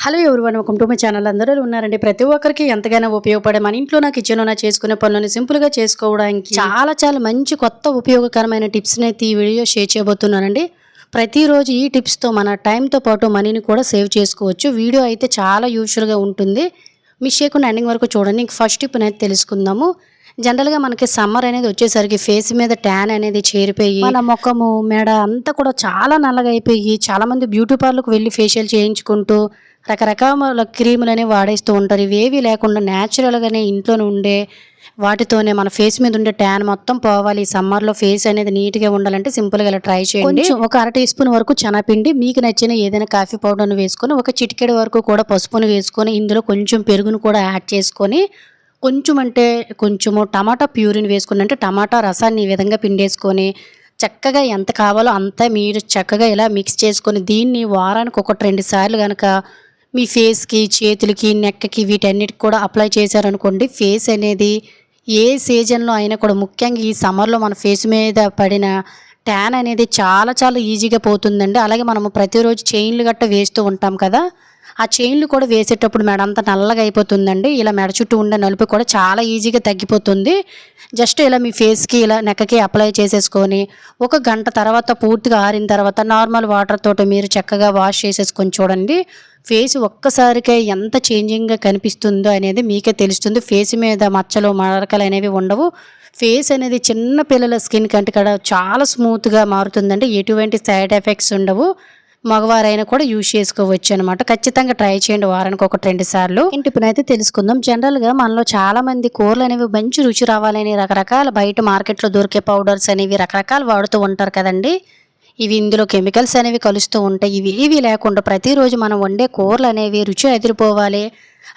Hello everyone welcome to my channel. అందరూ ఉన్నారండి. ప్రతి ఒక్కరికి ఎంతగానో ఉపయోగపడే మన ఇంట్లో నా కిచెన్లో చేసుకునే పనులను సింపుల్గా చేసుకోవడానికి చాలా మంచి కొత్త ఉపయోగకరమైన టిప్స్ని అయితే ఈ వీడియో షేర్ చేయబోతున్నానండి. ప్రతిరోజు ఈ టిప్స్తో మన టైంతో పాటు మనీని కూడా సేవ్ చేసుకోవచ్చు. వీడియో అయితే చాలా యూస్ఫుల్గా ఉంటుంది. మిస్ చేయకుండా ఎండింగ్ వరకు చూడండి. ఇంక ఫస్ట్ టిప్ అనేది తెలుసుకుందాము. జనరల్గా మనకి సమ్మర్ అనేది వచ్చేసరికి ఫేస్ మీద ట్యాన్ అనేది చేరిపోయి మన ముఖము మెడ అంతా కూడా చాలా నల్లగా అయిపోయి చాలామంది బ్యూటీ పార్లర్కి వెళ్ళి ఫేషియల్ చేయించుకుంటూ రకరకాల క్రీములు అనేవి వాడేస్తూ ఉంటారు. ఇవేవి లేకుండా న్యాచురల్గానే ఇంట్లోనే ఉండే వాటితోనే మన ఫేస్ మీద ఉండే ట్యాన్ మొత్తం పోవాలి. సమ్మర్లో ఫేస్ అనేది నీట్గా ఉండాలంటే సింపుల్గా ఇలా ట్రై చేయండి. ఒక అర టీ స్పూన్ వరకు శనగపిండి, మీకు నచ్చిన ఏదైనా కాఫీ పౌడర్ని వేసుకొని ఒక చిటికెడు వరకు కూడా పసుపును వేసుకొని ఇందులో కొంచెం పెరుగును కూడా యాడ్ చేసుకొని కొంచెము టమాటా ప్యూరిని వేసుకుని అంటే టమాటా రసాన్ని ఈ విధంగా పిండేసుకొని చక్కగా ఎంత కావాలో అంతా మీరు చక్కగా ఇలా మిక్స్ చేసుకొని దీన్ని వారానికి 1-2 సార్లు కనుక మీ ఫేస్కి, చేతులకి, నెక్కి వీటన్నిటికి కూడా అప్లై చేశారనుకోండి, ఫేస్ అనేది ఏ సీజన్లో అయినా కూడా ముఖ్యంగా ఈ సమ్మర్లో మన ఫేస్ మీద పడిన ట్యాన్ అనేది చాలా ఈజీగా పోతుందండి. అలాగే మనము ప్రతిరోజు చైన్లు గట్ట వేస్తూ ఉంటాం కదా, ఆ చైన్లు కూడా వేసేటప్పుడు మెడ అంతా నల్లగా అయిపోతుందండి. ఇలా మెడ చుట్టూ ఉండే నలుపు కూడా చాలా ఈజీగా తగ్గిపోతుంది. జస్ట్ ఇలా మీ ఫేస్కి ఇలా నెక్కకి అప్లై చేసేసుకొని 1 గంట తర్వాత పూర్తిగా ఆరిన తర్వాత నార్మల్ వాటర్ తోటి మీరు చక్కగా వాష్ చేసేసుకొని చూడండి. ఫేస్ ఒక్కసారికే ఎంత చేంజింగ్గా కనిపిస్తుందో అనేది మీకే తెలుస్తుంది. ఫేస్ మీద మచ్చలు మరకలు అనేవి ఉండవు. ఫేస్ అనేది చిన్న పిల్లల స్కిన్ కంటే కూడా చాలా స్మూత్గా మారుతుందండి. ఎటువంటి సైడ్ ఎఫెక్ట్స్ ఉండవు. మగవారైనా కూడా యూజ్ చేసుకోవచ్చు అనమాట. ఖచ్చితంగా ట్రై చేయండి వారానికి 1-2 సార్లు. ఇంటిపైనైతే తెలుసుకుందాం. జనరల్గా మనలో చాలా మంది కూరలు అనేవి మంచి రుచి రావాలని రకరకాల బయట మార్కెట్లో దొరికే పౌడర్స్ అనేవి రకరకాలు వాడుతూ ఉంటారు కదండి. ఇందులో కెమికల్స్ అనేవి కలుస్తూ ఉంటాయి. ఇవి లేకుండా ప్రతిరోజు మనం వండే కూరలు అనేవి రుచి అదిరిపోవాలి,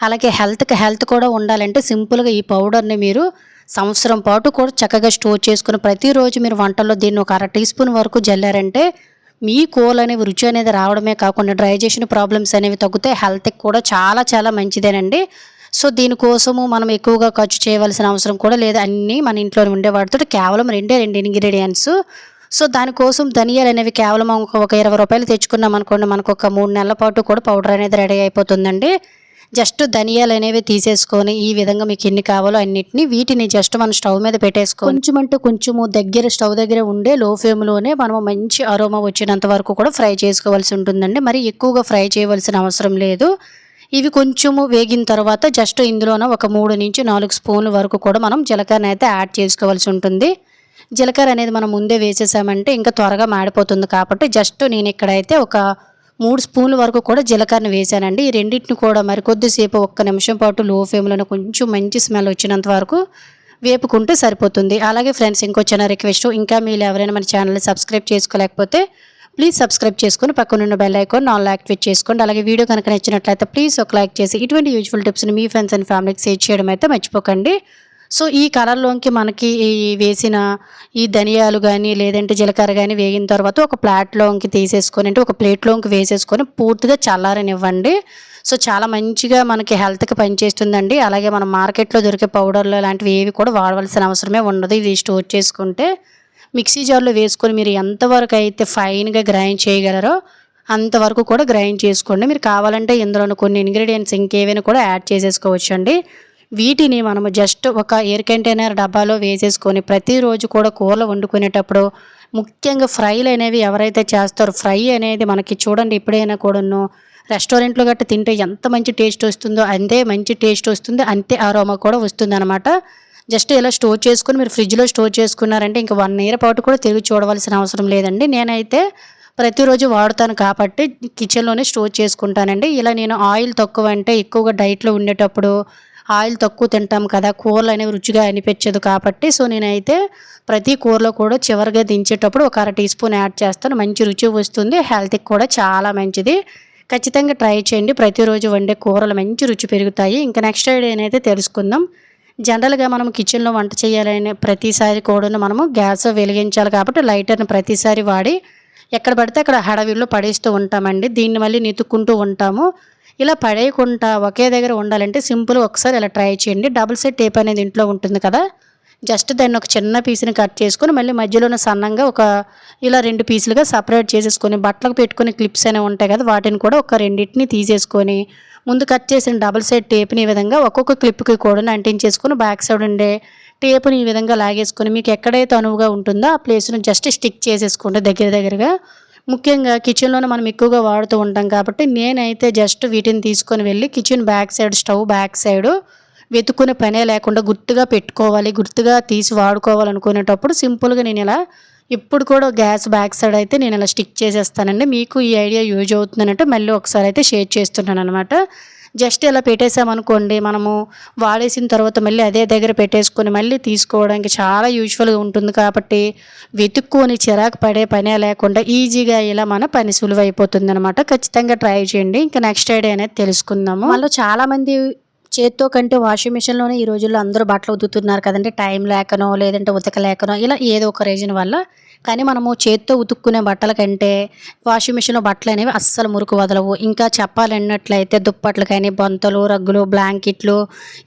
అలాగే హెల్త్ కూడా ఉండాలంటే సింపుల్గా ఈ పౌడర్ని మీరు సంవత్సరం పాటు కూడా చక్కగా స్టోర్ చేసుకుని ప్రతిరోజు మీరు వంటల్లో దీన్ని ఒక అర టీ స్పూన్ వరకు జల్లారంటే మీ కూరలు అనేవి రుచి అనేది రావడమే కాకుండా డైజెషన్ ప్రాబ్లమ్స్ అనేవి తగ్గుతాయి. హెల్త్కి కూడా చాలా మంచిదేనండి. సో దీనికోసము మనం ఎక్కువగా ఖర్చు చేయవలసిన అవసరం కూడా లేదు. అన్నీ మన ఇంట్లో ఉండే వాటితో కేవలం 2 ఇంగ్రీడియంట్స్. సో దానికోసం ధనియాలు అనేవి కేవలం ఒక 20 రూపాయలు తెచ్చుకున్నాం అనుకోండి, మనకు ఒక 3 నెలల పాటు కూడా పౌడర్ అనేది రెడీ అయిపోతుందండి. జస్ట్ ధనియాలు అనేవి తీసేసుకొని ఈ విధంగా మీకు ఎన్ని కావాలో అన్నిటిని వీటిని జస్ట్ మనం స్టవ్ మీద పెట్టేసుకొని కొంచెము స్టవ్ దగ్గర ఉండే లో ఫ్లేమ్లోనే మనం మంచి అరోమా వచ్చినంత వరకు కూడా ఫ్రై చేసుకోవాల్సి ఉంటుందండి. మరి ఎక్కువగా ఫ్రై చేయవలసిన అవసరం లేదు. ఇవి కొంచెము వేగిన తర్వాత జస్ట్ ఇందులోన ఒక 3-4 స్పూన్ల వరకు కూడా మనం జీలకర్ర అయితే యాడ్ చేసుకోవాల్సి ఉంటుంది. జీలకర్ర అనేది మనం ముందే వేసేసామంటే ఇంకా త్వరగా మాడిపోతుంది కాబట్టి జస్ట్ నేను ఇక్కడైతే ఒక 3 స్పూన్ల వరకు కూడా జీలకర్రను వేసానండి. ఈ రెండింటిని కూడా మరి కొద్దిసేపు 1 నిమిషం పాటు లో ఫ్లేమ్లోనే కొంచెం మంచి స్మెల్ వచ్చినంత వరకు వేపుకుంటే సరిపోతుంది. అలాగే ఫ్రెండ్స్, ఇంకో చిన్న రిక్వెస్ట్, ఇంకా మీరు ఎవరైనా మన ఛానల్ని సబ్స్క్రైబ్ చేసుకోలేకపోతే ప్లీజ్ సబ్స్క్రైబ్ చేసుకుని పక్కనున్న బెల్ ఐకాన్ ఆల్ యాక్టివేట్ చేసుకోండి. అలాగే వీడియో కనుక నచ్చినట్లయితే ప్లీజ్ ఒక లైక్ చేసి ఇటువంటి యూజ్ఫుల్ టిప్స్ని మీ ఫ్రెండ్స్ అండ్ ఫ్యామిలీకి షేర్ చేయడం అయితే మర్చిపోకండి. సో ఈ కలర్లోకి మనకి వేసిన ఈ ధనియాలు కానీ లేదంటే జీలకర్ర కానీ వేగిన తర్వాత ఒక ప్లేట్లోకి తీసేసుకొని అంటే ఒక ప్లేట్లోకి వేసేసుకొని పూర్తిగా చల్లారనివ్వండి. సో చాలా మంచిగా మనకి హెల్త్కి పనిచేస్తుందండి. అలాగే మనం మార్కెట్లో దొరికే పౌడర్లు లాంటివి ఏవి కూడా వాడవలసిన అవసరమే ఉండదు. ఇది స్టోర్ చేసుకుంటే మిక్సీ జార్లో వేసుకొని మీరు ఎంతవరకు అయితే ఫైన్గా గ్రైండ్ చేయగలరో అంతవరకు కూడా గ్రైండ్ చేసుకోండి. మీరు కావాలంటే ఇందులో కొన్ని ఇంగ్రీడియంట్స్ ఇంకేవైనా కూడా యాడ్ చేసేసుకోవచ్చండి. వీటిని మనము జస్ట్ ఒక ఎయిర్ కంటైనర్ డబ్బాలో వేసేసుకొని ప్రతిరోజు కూడా కూరలు వండుకునేటప్పుడు ముఖ్యంగా ఫ్రైలు అనేవి ఎవరైతే చేస్తారో ఫ్రై అనేది మనకి చూడండి ఎప్పుడైనా కూడాను రెస్టారెంట్లో గట్రా తింటే ఎంత మంచి టేస్ట్ వస్తుందో అంతే మంచి టేస్ట్ వస్తుంది, అంతే అరోమా కూడా వస్తుంది అనమాట. జస్ట్ ఇలా స్టోర్ చేసుకొని మీరు ఫ్రిడ్జ్లో స్టోర్ చేసుకున్నారంటే ఇంకా 1 ఇయర్ పాటు కూడా తిరిగి చూడవలసిన అవసరం లేదండి. నేనైతే ప్రతిరోజు వాడుతాను కాబట్టి కిచెన్లోనే స్టోర్ చేసుకుంటానండి. ఇలా నేను ఆయిల్ తక్కువ అంటే ఎక్కువగా డైట్లో ఉండేటప్పుడు ఆయిల్ తక్కువ తింటాం కదా, కూరలు అనేవి రుచిగా అనిపించదు కాబట్టి సో నేనైతే ప్రతి కూరలో కూడా చివరిగా దించేటప్పుడు ఒక అర టీ స్పూన్ యాడ్ చేస్తాను. మంచి రుచి వస్తుంది, హెల్త్కి కూడా చాలా మంచిది. ఖచ్చితంగా ట్రై చేయండి. ప్రతిరోజు వండే కూరలు మంచి రుచి పెరుగుతాయి. ఇంకా నెక్స్ట్ అయితే తెలుసుకుందాం. జనరల్గా మనం కిచెన్లో వంట చేయాలని ప్రతిసారి కూడా మనము గ్యాస్ వెలిగించాలి కాబట్టి లైటర్ని ప్రతిసారి వాడి ఎక్కడ పడితే అక్కడ హడావిడిలో పడేస్తూ ఉంటామండి. దీన్ని మళ్ళీ నెతుక్కుంటూ ఉంటాము. ఇలా పడేయకుండా ఒకే దగ్గర ఉండాలంటే సింపుల్గా ఒకసారి ఇలా ట్రై చేయండి. డబుల్ సైడ్ టేప్ అనేది ఇంట్లో ఉంటుంది కదా, జస్ట్ దాన్ని ఒక చిన్న పీస్ని కట్ చేసుకొని మళ్ళీ మధ్యలోనే సన్నంగా ఇలా 2 పీసులుగా సపరేట్ చేసేసుకొని బట్టలకు పెట్టుకునే క్లిప్స్ అనేవి ఉంటాయి కదా, వాటిని కూడా ఒక రెండింటిని తీసేసుకొని ముందు కట్ చేసిన డబుల్ సైడ్ టేప్ని ఈ విధంగా ఒక్కొక్క క్లిప్కి కూడా అంటించేసుకొని బ్యాక్ సైడ్ ఉండే టేప్ని ఈ విధంగా లాగేసుకొని మీకు ఎక్కడైతే అనువుగా ఉంటుందో ఆ ప్లేస్ను జస్ట్ స్టిక్ చేసేసుకోండి దగ్గరగా. ముఖ్యంగా కిచెన్లోనే మనం ఎక్కువగా వాడుతూ ఉంటాం కాబట్టి నేనైతే జస్ట్ వీటిని తీసుకొని వెళ్ళి kitchen back side, stove back side వెతుక్కునే పనే లేకుండా గుర్తుగా పెట్టుకోవాలి, గుర్తుగా తీసి వాడుకోవాలనుకునేటప్పుడు సింపుల్గా నేను ఇలా ఇప్పుడు కూడా గ్యాస్ బ్యాక్ సైడ్ అయితే నేను ఇలా స్టిక్ చేసేస్తానండి. మీకు ఈ ఐడియా యూజ్ అవుతుందనంటే మళ్ళీ ఒకసారి అయితే షేర్ చేస్తున్నాను అనమాట. జస్ట్ ఇలా పెట్టేసామనుకోండి, మనము వాడేసిన తర్వాత మళ్ళీ అదే దగ్గర పెట్టేసుకొని మళ్ళీ తీసుకోవడానికి చాలా యూజ్ఫుల్గా ఉంటుంది. కాబట్టి వెతుక్కొని చిరాకు పడే పనే లేకుండా ఈజీగా ఇలా మన పని సులువైపోతుంది అనమాట. ఖచ్చితంగా ట్రై చేయండి. ఇంకా నెక్స్ట్ ఐడియా అనేది తెలుసుకుందాము. వాళ్ళు చాలామంది చేత్తో కంటే వాషింగ్ మిషన్లోనే ఈ రోజుల్లో అందరూ బట్టలు ఉతుకుతున్నారు కదండి, టైం లేకనో లేదంటే ఉతకలేకనో ఇలా ఏదో ఒక రీజన్ వల్ల. కానీ మనము చేత్తో ఉతుక్కునే బట్టల కంటే వాషింగ్ మిషన్లో బట్టలు అనేవి అస్సలు మురికి వదలవు. ఇంకా చెప్పాలన్నట్లయితే దుప్పట్లు కానీ, బొంతలు, రగ్గులు, బ్లాంకెట్లు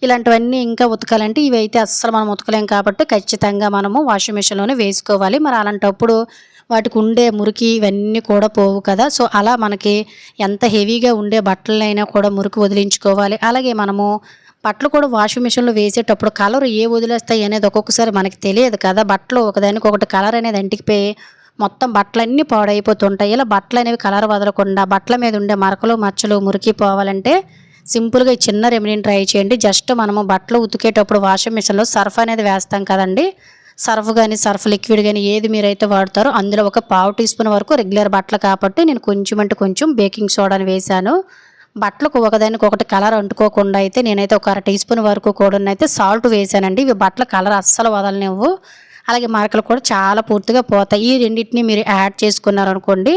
ఇలాంటివన్నీ ఇంకా ఉతకాలంటే ఇవి అయితే అస్సలు మనం ఉతకలేం కాబట్టి ఖచ్చితంగా మనము వాషింగ్ మిషన్లోనే వేసుకోవాలి. మరి అలాంటప్పుడు వాటికి ఉండే మురికి ఇవన్నీ కూడా పోవు కదా. సో అలా మనకి ఎంత హెవీగా ఉండే బట్టలైనా కూడా మురికి వదిలించుకోవాలి. అలాగే మనము బట్టలు కూడా వాషింగ్ మిషన్లో వేసేటప్పుడు కలర్ వదిలేస్తాయి అనేది ఒక్కొక్కసారి మనకి తెలియదు కదా. బట్టలు ఒకదానికి ఒకటి కలర్ అనేది అంటికిపోయి మొత్తం బట్టలన్నీ పాడైపోతుంటాయి. ఇలా బట్టలు అనేవి కలర్ వదలకుండా బట్టల మీద ఉండే మరకలు, మచ్చలు, మురికి పోవాలంటే సింపుల్గా ఈ చిన్న రెమెడీని ట్రై చేయండి. జస్ట్ మనము బట్టలు ఉతికేటప్పుడు వాషింగ్ మిషన్లో సర్ఫ్ అనేది వేస్తాం కదండి, సర్ఫ్ కానీ సర్ఫ్ లిక్విడ్ కానీ ఏది మీరైతే వాడతారో అందులో ఒక పావు టీ స్పూన్ వరకు రెగ్యులర్ బట్టలు కాబట్టి నేను కొంచెం అంటే కొంచెం బేకింగ్ సోడాని వేశాను. బట్టలకు ఒకదానికి ఒకటి కలర్ అంటుకోకుండా అయితే నేనైతే ఒక 1/2 టీ స్పూన్ వరకు కూడా అయితే సాల్ట్ వేసానండి. ఇవి బట్టల కలర్ అస్సలు వదలనివ్వు. అలాగే మరకలు కూడా చాలా పూర్తిగా పోతాయి. ఈ రెండింటిని మీరు యాడ్ చేసుకున్నారనుకోండి,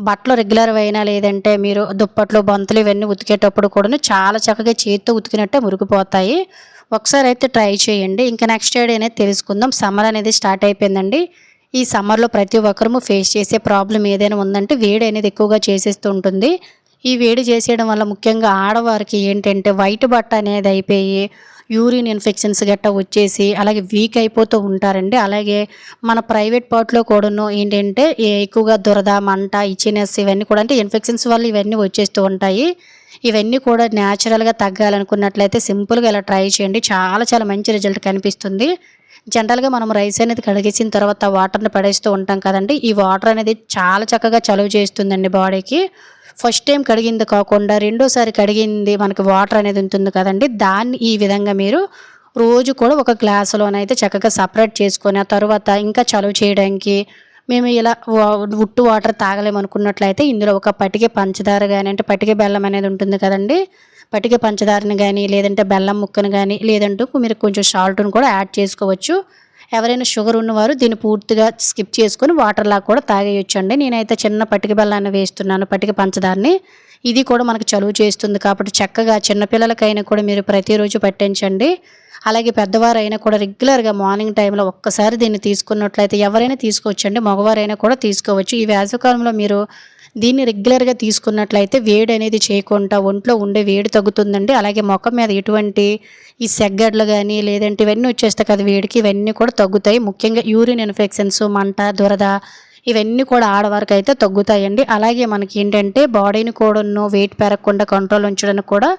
బట్టలు రెగ్యులర్ అయినా లేదంటే మీరు దుప్పట్లు, బంతులు ఇవన్నీ ఉతికేటప్పుడు కూడా చాలా చక్కగా చేతితో ఉతికినట్టే మురిగిపోతాయి. ఒకసారి అయితే ట్రై చేయండి. ఇంకా నెక్స్ట్ ఐడియా అనేది తెలుసుకుందాం. సమ్మర్ అనేది స్టార్ట్ అయిపోయిందండి. ఈ సమ్మర్లో ప్రతి ఒక్కరూ ఫేస్ చేసే ప్రాబ్లం ఏదైనా ఉందంటే వేడి అనేది ఎక్కువగా చేసేస్తూ ఉంటుంది. ఈ వేడి చేసేయడం వల్ల ముఖ్యంగా ఆడవారికి ఏంటంటే వైట్ బట్ట అనేది అయిపోయి యూరిన్ ఇన్ఫెక్షన్స్ గట్టా వచ్చేసి అలాగే వీక్ అయిపోతూ ఉంటారండి. అలాగే మన ప్రైవేట్ పార్ట్లో కూడాను ఏంటంటే ఎక్కువగా దురద, మంట, ఇచ్చినెస్ ఇవన్నీ కూడా అంటే ఇన్ఫెక్షన్స్ వల్ల ఇవన్నీ వచ్చేస్తూ ఉంటాయి. ఇవన్నీ కూడా న్యాచురల్గా తగ్గాలనుకున్నట్లయితే సింపుల్గా ఇలా ట్రై చేయండి. చాలా చాలా మంచి రిజల్ట్ కనిపిస్తుంది. జనరల్గా మనం రైస్ అనేది కడిగేసిన తర్వాత వాటర్ని పడేస్తూ ఉంటాం కదండి, ఈ వాటర్ అనేది చాలా చక్కగా చలువ చేస్తుందండి బాడీకి. ఫస్ట్ టైం కడిగింది కాకుండా రెండోసారి కడిగింది మనకి వాటర్ అనేది ఉంటుంది కదండి, దాన్ని ఈ విధంగా మీరు రోజు కూడా ఒక గ్లాసులోనైతే చక్కగా సపరేట్ చేసుకొని ఆ తర్వాత ఇంకా చలువ చేయడానికి మేము ఇలా ఉట్టు వాటర్ తాగలేమనుకున్నట్లయితే ఇందులో ఒక పటిక పంచదార కానీ అంటే పటిక బెల్లం అనేది ఉంటుంది కదండి, పటిక పంచదారని కానీ లేదంటే బెల్లం ముక్కను కానీ లేదంటూ మీరు కొంచెం సాల్ట్ను కూడా యాడ్ చేసుకోవచ్చు. ఎవరైనా షుగర్ ఉన్నవారు దీన్ని పూర్తిగా స్కిప్ చేసుకొని వాటర్లా కూడా తాగేయొచ్చండి. నేనైతే చిన్న పటిక బెల్లాన్ని వేస్తున్నాను, పటిక పంచదారని. ఇది కూడా మనకు చలువ చేస్తుంది కాబట్టి చక్కగా చిన్నపిల్లలకైనా కూడా మీరు ప్రతిరోజు పట్టించండి. అలాగే పెద్దవారైనా కూడా రెగ్యులర్గా మార్నింగ్ టైంలో ఒక్కసారి దీన్ని తీసుకున్నట్లయితే ఎవరైనా తీసుకోవచ్చండి, మగవారైనా కూడా తీసుకోవచ్చు. ఈ వేసవికాలంలో మీరు దీన్ని రెగ్యులర్గా తీసుకున్నట్లయితే వేడి అనేది చేయకుండా ఒంట్లో ఉండే వేడి తగ్గుతుందండి. అలాగే ముఖం మీద ఎటువంటి ఈ సెగ్గడ్లు కానీ లేదంటే ఇవన్నీ వచ్చేస్తాయి కదా వేడికి, ఇవన్నీ కూడా తగ్గుతాయి. ముఖ్యంగా యూరిన్ ఇన్ఫెక్షన్స్, మంట, దురద ఇవన్నీ కూడా ఆడవారికి అయితే తగ్గుతాయండి. అలాగే మనకి ఏంటంటే బాడీని కూడా వెయిట్ పెరగకుండా కంట్రోల్ ఉంచడానికి కూడా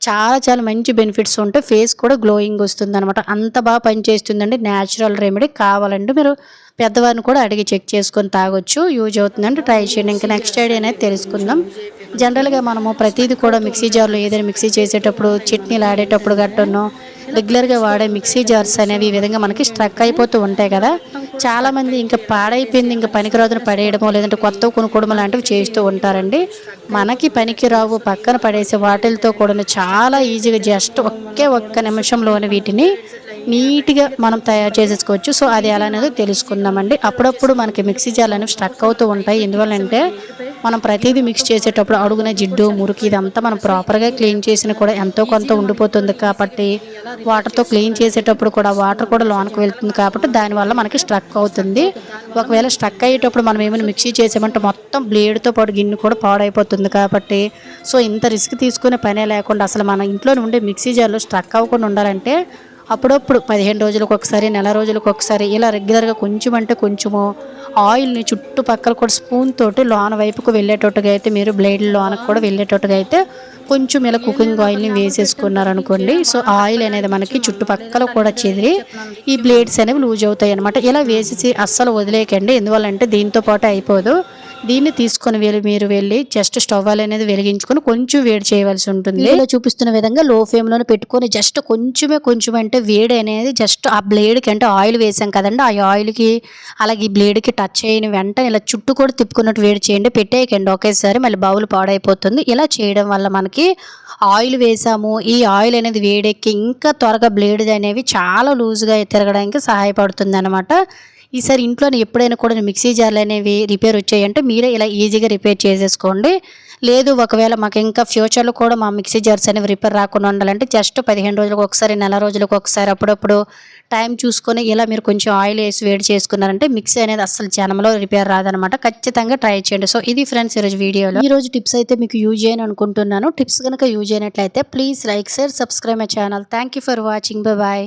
చాలా చాలా మంచి బెనిఫిట్స్ ఉంటాయి. ఫేస్ కూడా గ్లోయింగ్ వస్తుంది అనమాట. అంత బాగా పనిచేస్తుందండి. Natural remedy. కావాలంటే మీరు పెద్దవారిని కూడా అడిగి చెక్ చేసుకొని తాగొచ్చు. యూజ్ అవుతుందంటే ట్రై చేయండి. ఇంకా నెక్స్ట్ ఐడియా అనేది తెలుసుకుందాం. జనరల్గా మనము ప్రతిదీ కూడా మిక్సీ జార్లో ఏదైనా మిక్సీ చేసేటప్పుడు చట్నీలు ఆడేటప్పుడు గట్టను రెగ్యులర్గా వాడే మిక్సీ జార్స్ అనేవి ఈ విధంగా మనకి స్ట్రక్ అయిపోతూ ఉంటాయి కదా. చాలామంది ఇంకా పాడైపోయింది ఇంకా పనికిరాదును పడేయడమో లేదంటే కొత్త కొనుక్కోవడం లాంటివి చేస్తూ ఉంటారండి. మనకి పనికిరావు పక్కన పడేసే వాటిలతో కూడా చాలా ఈజీగా జస్ట్ ఒక్క నిమిషంలోనే వీటిని నీట్గా మనం తయారు చేసేసుకోవచ్చు. సో అది ఎలా అనేది తెలుసుకుందామండి. అప్పుడప్పుడు మనకి మిక్సీ జార్లు అనేవి స్ట్రక్ అవుతూ ఉంటాయి. ఎందువల్లంటే మనం ప్రతిదీ మిక్స్ చేసేటప్పుడు అడుగున జిడ్డు, మురికి ఇదంతా మనం ప్రాపర్గా క్లీన్ చేసిన కూడా ఎంతో కొంత ఉండిపోతుంది కాబట్టి వాటర్తో క్లీన్ చేసేటప్పుడు కూడా వాటర్ కూడా లోనికి వెళ్తుంది కాబట్టి దానివల్ల మనకి స్ట్రక్ అవుతుంది. ఒకవేళ స్ట్రక్ అయ్యేటప్పుడు మనం ఏమైనా మిక్సీ చేసామంటే మొత్తం బ్లేడ్తో పాటు గిన్నె కూడా పాడైపోతుంది కాబట్టి సో ఇంత రిస్క్ తీసుకునే పనే లేకుండా అసలు మన ఇంట్లో ఉండే మిక్సీ జార్లో స్ట్రక్ అవ్వకుండా ఉండాలంటే అప్పుడప్పుడు 15 రోజులకు ఒకసారి, నెల రోజులకు ఒకసారి ఇలా రెగ్యులర్గా కొంచెం అంటే కొంచెము ఆయిల్ని చుట్టుపక్కల కూడా స్పూన్ తోటి లోన వైపుకు వెళ్ళేటట్టుగా అయితే మీరు బ్లేడ్ లోనకు కూడా వెళ్ళేటట్టుగా అయితే కొంచెం ఇలా కుకింగ్ ఆయిల్ని వేసేసుకున్నారనుకోండి. సో ఆయిల్ అనేది మనకి చుట్టుపక్కల కూడా చెదిరి ఈ బ్లేడ్స్ అనేవి లూజ్ అవుతాయి అనమాట. ఇలా వేసేసి అస్సలు వదిలేయకండి, ఎందువల్లంటే దీంతో పాటు అయిపోదు. దీన్ని తీసుకొని మీరు వెళ్ళి జస్ట్ స్టవ్ అనేది వెలిగించుకొని కొంచెం వేడి చేయవలసి ఉంటుంది. ఇలా చూపిస్తున్న విధంగా లో ఫ్లేమ్లోనే పెట్టుకొని జస్ట్ కొంచెం అంటే వేడి అనేది జస్ట్ ఆ బ్లేడ్కి అంటే ఆయిల్ వేసాం కదండి, ఆ ఆయిల్కి అలాగే ఈ బ్లేడ్కి టచ్ చేయని వెంటనే ఇలా చుట్టూ కూడా తిప్పుకున్నట్టు వేడి చేయండి. పెట్టేయకండి ఒకేసారి, మళ్ళీ బౌల్ పాడైపోతుంది. ఇలా చేయడం వల్ల మనకి ఆయిల్ వేసాము, ఈ ఆయిల్ అనేది వేడెక్కి ఇంకా త్వరగా బ్లేడ్ అనేవి చాలా లూజ్గా తిరగడానికి సహాయపడుతుంది అనమాట. ఈసారి ఇంట్లోనే ఎప్పుడైనా కూడా మిక్సీ జార్లు అనేవి రిపేర్ వచ్చాయంటే మీరే ఇలా ఈజీగా రిపేర్ చేసేసుకోండి. లేదు ఒకవేళ మాకు ఇంకా ఫ్యూచర్లో కూడా మా మిక్సీ జార్స్ అనేవి రిపేర్ రాకుండా ఉండాలంటే జస్ట్ 15 రోజులకు ఒకసారి, నెల రోజులకు ఒకసారి అప్పుడప్పుడు టైం చూసుకొని ఇలా మీరు కొంచెం ఆయిల్ వేసి వేడి చేసుకున్నారంటే మిక్సీ అనేది అస్సలు జనంలో రిపేర్ రాదనమాట. ఖచ్చితంగా ట్రై చేయండి. సో ఇది ఫ్రెండ్స్ ఈరోజు వీడియోలో. ఈరోజు టిప్స్ అయితే మీకు యూజ్ చేయని అనుకుంటున్నాను. టిప్స్ కనుక యూజ్ అయినట్లయితే please like, share, subscribe my channel. Thank you for watching. Bye.